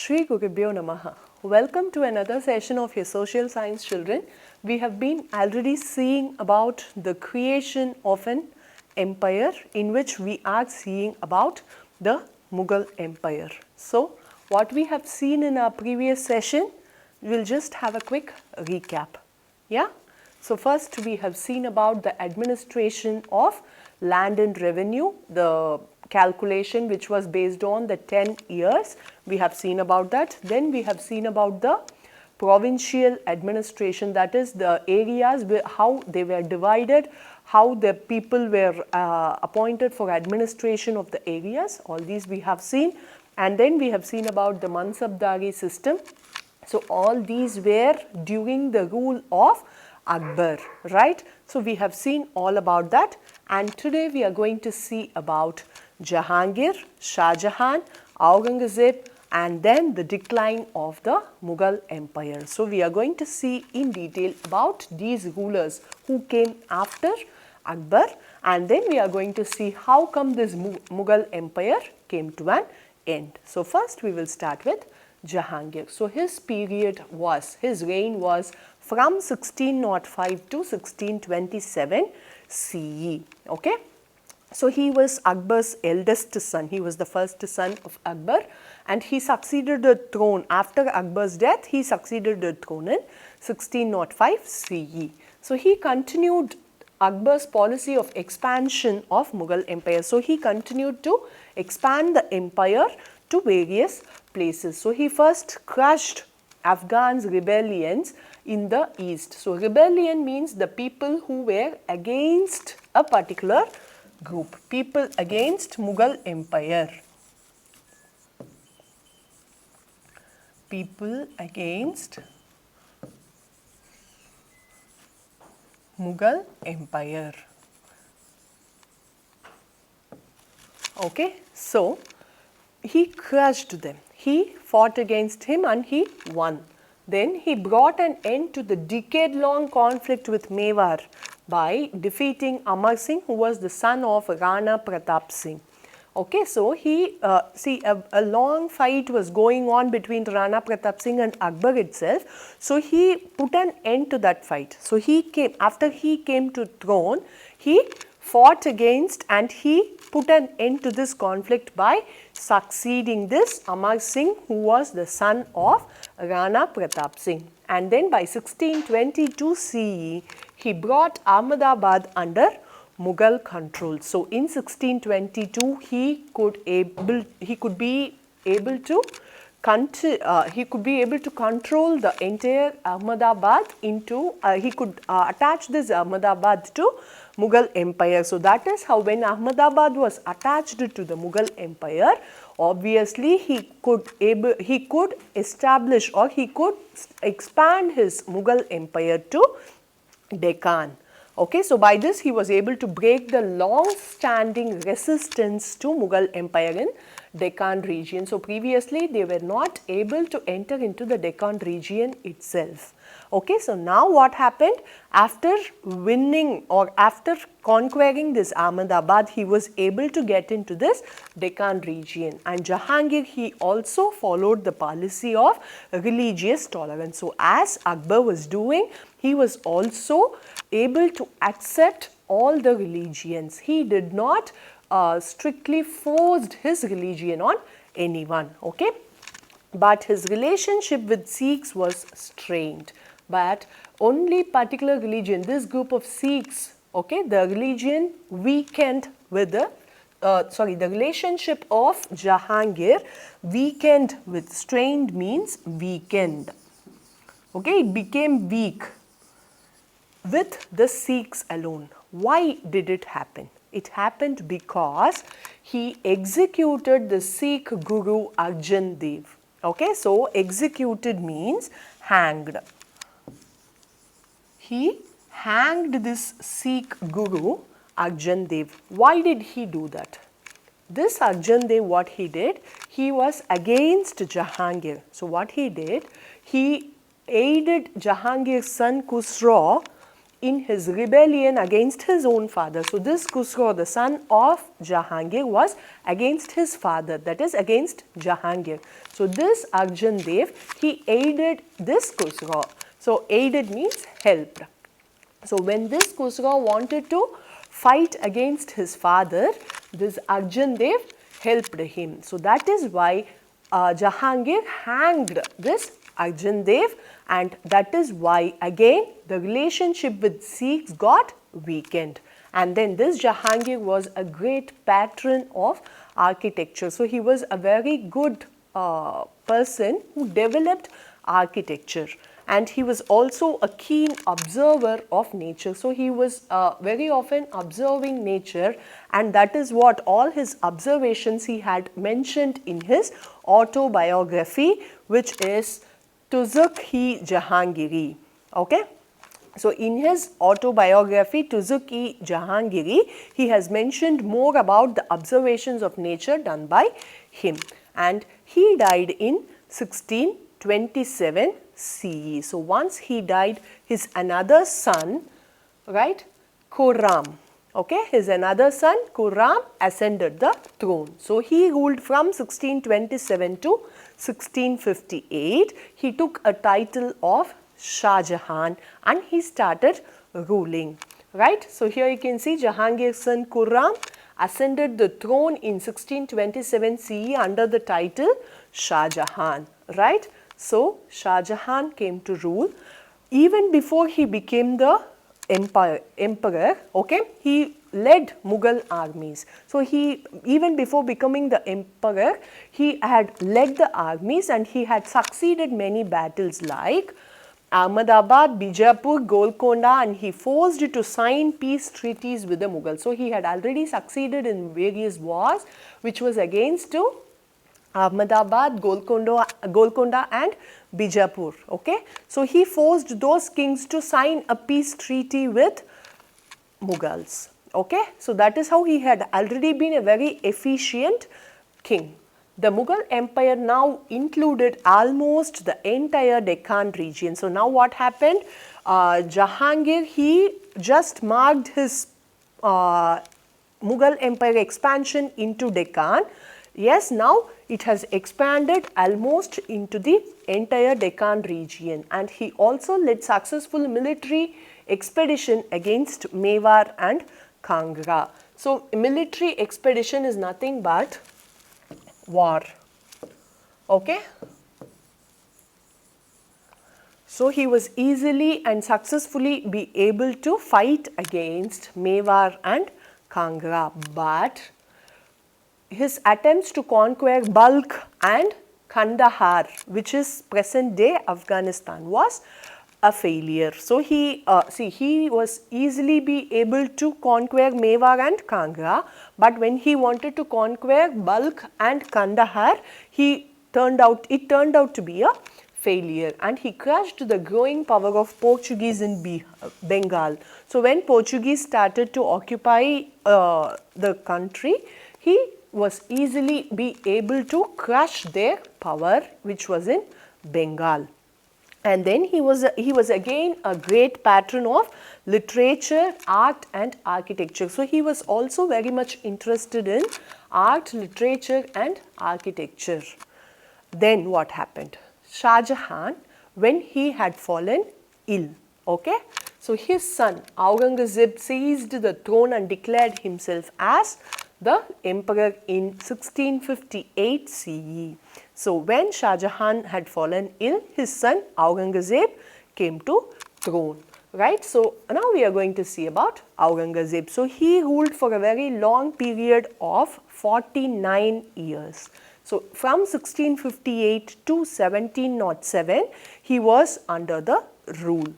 Shri Gurubhyo Namaha. Welcome to another session of your social science children. We have been already seeing about the creation of an empire in which we are seeing about the Mughal Empire. So, what we have seen in our previous session, we will just have a quick recap. Yeah? So, first we have seen about the administration of land and revenue, the calculation which was based on the 10 years. We have seen about that. Then we have seen about the provincial administration, that is the areas how they were divided, how the people were appointed for administration of the areas. All these we have seen. And then we have seen about the Mansabdari system. So, all these were during the rule of Akbar, right? So, we have seen all about that, and today we are going to see about Jahangir, Shah Jahan, Aurangzeb, and then the decline of the Mughal Empire. So, we are going to see in detail about these rulers who came after Akbar, and then we are going to see how come this Mughal Empire came to an end. So, first we will start with Jahangir. So, his reign was from 1605 to 1627 CE. Okay. So, he was Akbar's eldest son. He was the first son of Akbar, and he succeeded the throne after Akbar's death. He succeeded the throne in 1605 CE. So, he continued Akbar's policy of expansion of Mughal Empire. So, he continued to expand the empire to various places. So, he first crushed Afghans' rebellions in the east. So, rebellion means the people who were against a particular group, people against Mughal Empire. People against Mughal Empire. Okay, so he crushed them. He fought against him and he won. Then he brought an end to the decade-long conflict with Mewar by defeating Amar Singh, who was the son of Rana Pratap Singh. Okay, so he a long fight was going on between Rana Pratap Singh and Akbar itself. So he put an end to that fight. So after he came to throne, he fought against and he put an end to this conflict by succeeding this Amar Singh, who was the son of Rana Pratap Singh. And then by 1622 CE, he brought Ahmedabad under Mughal control. So, in 1622, he could be able to control the entire Ahmedabad into, he could attach this Ahmedabad to Mughal Empire. So, that is how when Ahmedabad was attached to the Mughal Empire, obviously he could establish or he could expand his Mughal Empire to Deccan. Okay, so by this he was able to break the long-standing resistance to Mughal Empire in Deccan region. So previously they were not able to enter into the Deccan region itself. Okay, so now what happened? After winning or after conquering this Ahmedabad, he was able to get into this Deccan region. And Jahangir, he also followed the policy of religious tolerance. So as Akbar was doing, he was also able to accept all the religions. He did not strictly forced his religion on anyone. Okay, but his relationship with Sikhs was strained. But only particular religion, this group of Sikhs, okay, the religion weakened with the the relationship of Jahangir weakened with, strained means weakened. Okay, it became weak with the Sikhs alone. Why did it happen? It happened because he executed the Sikh Guru Arjan Dev. Okay, so executed means hanged. He hanged this Sikh Guru Arjan Dev. Why did he do that? This Arjan Dev, what he did, he was against Jahangir. So what he did, he aided Jahangir's son Khusro in his rebellion against his own father. So this Khusro, the son of Jahangir, was against his father, that is against Jahangir. So this Arjan Dev, he aided this Khusro. So aided means helped. So when this Khusro wanted to fight against his father, this Arjan Dev helped him. So that is why Jahangir hanged this Arjan Dev, and that is why again the relationship with Sikhs got weakened. And then this Jahangir was a great patron of architecture. So he was a very good person who developed architecture, and he was also a keen observer of nature. So he was very often observing nature, and that is what all his observations he had mentioned in his autobiography, which is Tuzuk-i-Jahangiri. Okay. So in his autobiography Tuzuk-i-Jahangiri, he has mentioned more about the observations of nature done by him, and he died in 1627 CE. So once he died, his another son, right, Khurram, okay, his another son Khurram ascended the throne. So he ruled from 1627 to 1658. He took a title of Shah Jahan and he started ruling, right. So here you can see Jahangir's son Khurram ascended the throne in 1627 CE under the title Shah Jahan, right. So Shah Jahan came to rule. Even before he became the emperor, okay, he led Mughal armies. So he, even before becoming the emperor, he had led the armies and he had succeeded many battles like Ahmedabad, Bijapur, Golconda, and he forced to sign peace treaties with the Mughals. So he had already succeeded in various wars which was against to Ahmedabad, Golconda and Bijapur. Okay. So he forced those kings to sign a peace treaty with Mughals. Okay. So that is how he had already been a very efficient king. The Mughal Empire now included almost the entire Deccan region. So now what happened? Jahangir, he just marked his Mughal Empire expansion into Deccan. Yes, now it has expanded almost into the entire Deccan region, and he also led successful military expedition against Mewar and Kangra. So military expedition is nothing but war. Okay. So he was easily and successfully be able to fight against Mewar and Kangra, but his attempts to conquer Balkh and Kandahar, which is present day Afghanistan, was a failure. So he was easily be able to conquer Mewar and Kangra, but when he wanted to conquer Balkh and Kandahar, it turned out to be a failure, and he crushed the growing power of Portuguese in Bengal. So when Portuguese started to occupy the country, he was easily be able to crush their power, which was in Bengal. And then he was again a great patron of literature, art and architecture. So he was also very much interested in art, literature and architecture. Then what happened? Shah Jahan, when he had fallen ill, okay, so his son Aurangzeb seized the throne and declared himself as the emperor in 1658 CE. So when Shah Jahan had fallen ill, his son Aurangzeb came to throne, right. So now we are going to see about Aurangzeb. So he ruled for a very long period of 49 years. So from 1658 to 1707, he was under the rule.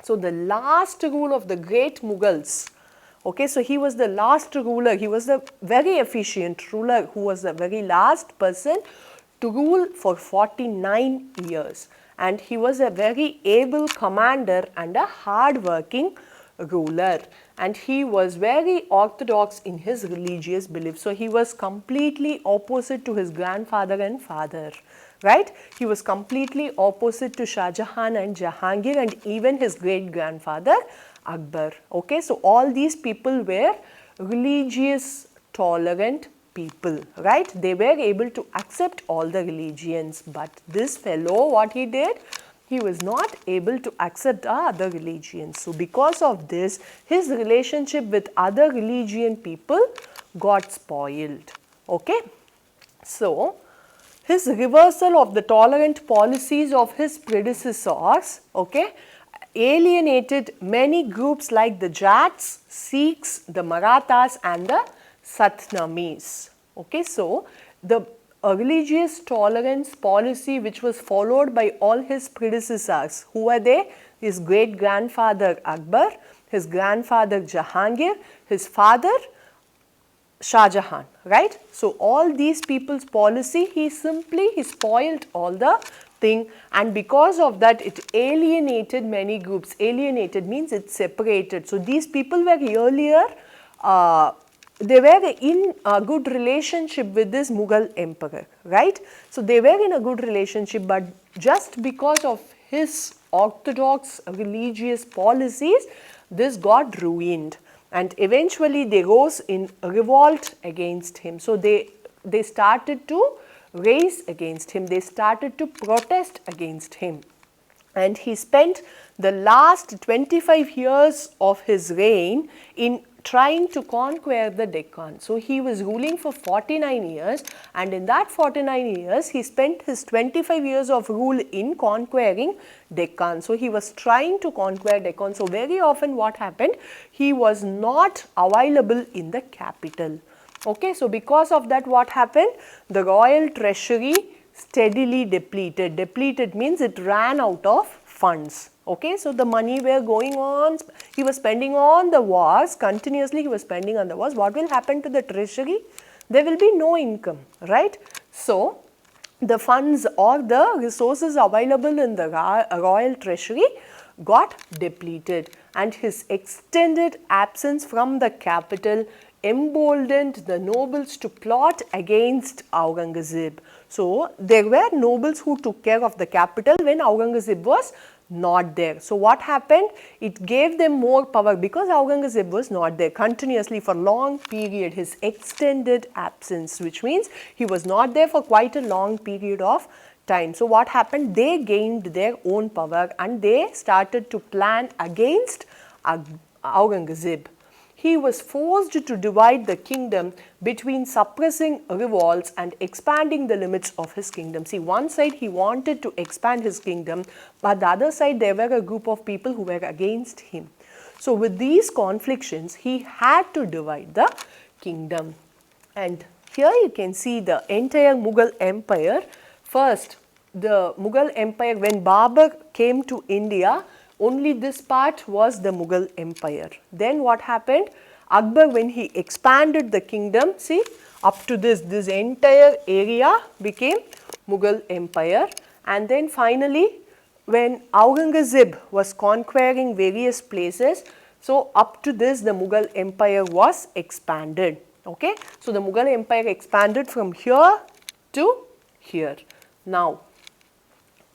So the last rule of the great Mughals. Okay, so he was the last ruler, he was the very efficient ruler who was the very last person to rule for 49 years, and he was a very able commander and a hard-working ruler, and he was very orthodox in his religious beliefs. So he was completely opposite to his grandfather and father, right. He was completely opposite to Shah Jahan and Jahangir and even his great grandfather Akbar. Okay, so all these people were religious, tolerant people, right? They were able to accept all the religions, but this fellow, what he did? He was not able to accept the other religions. So because of this, his relationship with other religion people got spoiled. Okay, so his reversal of the tolerant policies of his predecessors, okay, alienated many groups like the Jats, Sikhs, the Marathas and the Satnamis. Okay, so the religious tolerance policy which was followed by all his predecessors, who were they? His great grandfather Akbar, his grandfather Jahangir, his father Shah Jahan, right? So all these people's policy, he spoiled all the thing, and because of that it alienated many groups. Alienated means it separated. So these people were earlier, they were in a good relationship with this Mughal emperor, right? So they were in a good relationship, but just because of his orthodox religious policies, this got ruined. And eventually they rose in revolt against him. So they started to raise against him. They started to protest against him. And he spent the last 25 years of his reign in trying to conquer the Deccan. So he was ruling for 49 years, and in that 49 years he spent his 25 years of rule in conquering Deccan. So he was trying to conquer Deccan. So very often what happened, he was not available in the capital. Okay, so because of that what happened, the royal treasury steadily depleted. Depleted means it ran out of funds. Okay, so the money were going on, he was spending on the wars, continuously he was spending on the wars. What will happen to the treasury? There will be no income, right? So the funds or the resources available in the royal treasury got depleted, and his extended absence from the capital emboldened the nobles to plot against Aurangzeb. So there were nobles who took care of the capital when Aurangzeb was not there. So what happened? It gave them more power because Aurangzeb was not there continuously for long period. His extended absence, which means he was not there for quite a long period of time. So what happened? They gained their own power and they started to plan against Aurangzeb. He was forced to divide the kingdom between suppressing revolts and expanding the limits of his kingdom. See, one side he wanted to expand his kingdom, but the other side there were a group of people who were against him. So with these conflicts, he had to divide the kingdom. And here you can see the entire Mughal Empire. First, the Mughal Empire, when Babur came to India, only this part was the Mughal Empire. Then what happened? Akbar, when he expanded the kingdom, see, up to this entire area became Mughal Empire. And then finally, when Aurangzeb was conquering various places, so up to this the Mughal Empire was expanded. Okay, so the Mughal Empire expanded from here to here. Now,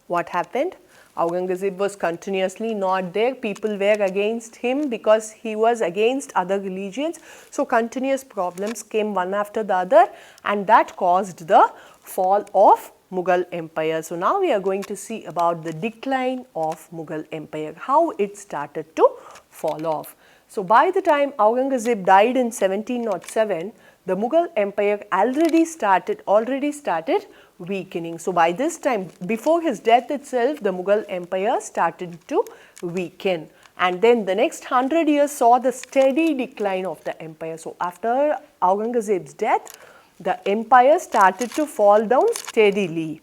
what happened? Aurangzeb was continuously not there. People were against him because he was against other religions. So continuous problems came one after the other, and that caused the fall of Mughal Empire. So now we are going to see about the decline of Mughal Empire, how it started to fall off. So by the time Aurangzeb died in 1707, the Mughal Empire already started weakening. So by this time, before his death itself, the Mughal Empire started to weaken. And then the next 100 years saw the steady decline of the empire. So after Aurangzeb's death, the empire started to fall down steadily.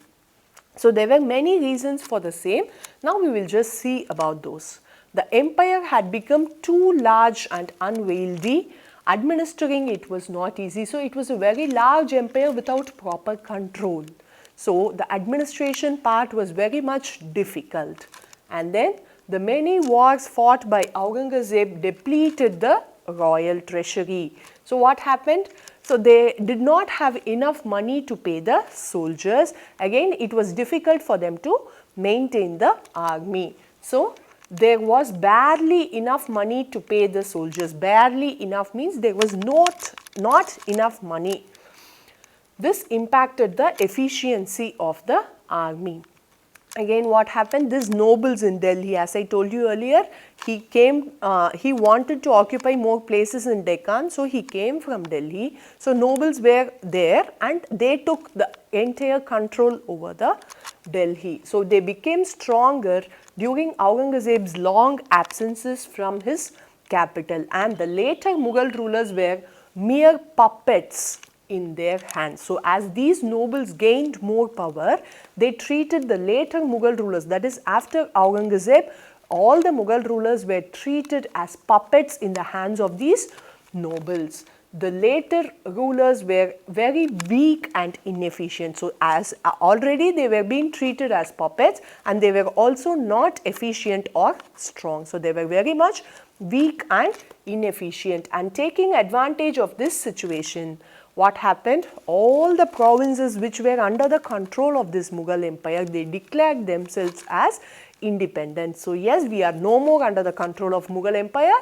So there were many reasons for the same. Now we will just see about those. The empire had become too large and unwieldy. Administering it was not easy. So it was a very large empire without proper control. So the administration part was very much difficult. And then the many wars fought by Aurangzeb depleted the royal treasury. So what happened? So they did not have enough money to pay the soldiers. Again, it was difficult for them to maintain the army. So there was barely enough money to pay the soldiers. Barely enough means there was not enough money. This impacted the efficiency of the army. Again, what happened? These nobles in Delhi, as I told you earlier, he wanted to occupy more places in Deccan, so he came from Delhi. So nobles were there and they took the entire control over the Delhi. So they became stronger during Aurangzeb's long absences from his capital, and the later Mughal rulers were mere puppets in their hands. So as these nobles gained more power, they treated the later Mughal rulers, that is after Aurangzeb, all the Mughal rulers were treated as puppets in the hands of these nobles. The later rulers were very weak and inefficient. So as already they were being treated as puppets, and they were also not efficient or strong. So they were very much weak and inefficient, and taking advantage of this situation, what happened? All the provinces which were under the control of this Mughal Empire, they declared themselves as independent. So yes, we are no more under the control of Mughal Empire.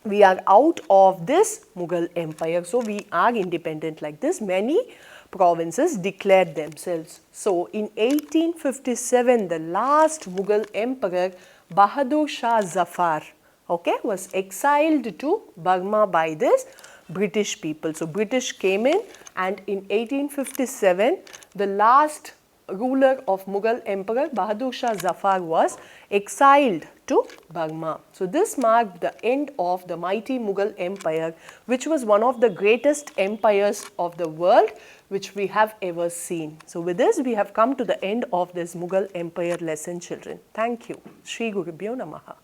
We are out of this Mughal Empire. So we are independent like this. Many provinces declared themselves. So in 1857, the last Mughal emperor, Bahadur Shah Zafar, was exiled to Burma by this British people. So British came in, and in 1857, the last ruler of Mughal Emperor Bahadur Shah Zafar was exiled to Burma. So this marked the end of the mighty Mughal Empire, which was one of the greatest empires of the world which we have ever seen. So with this, we have come to the end of this Mughal Empire lesson, children. Thank you. Shri Gurubhyo Namaha.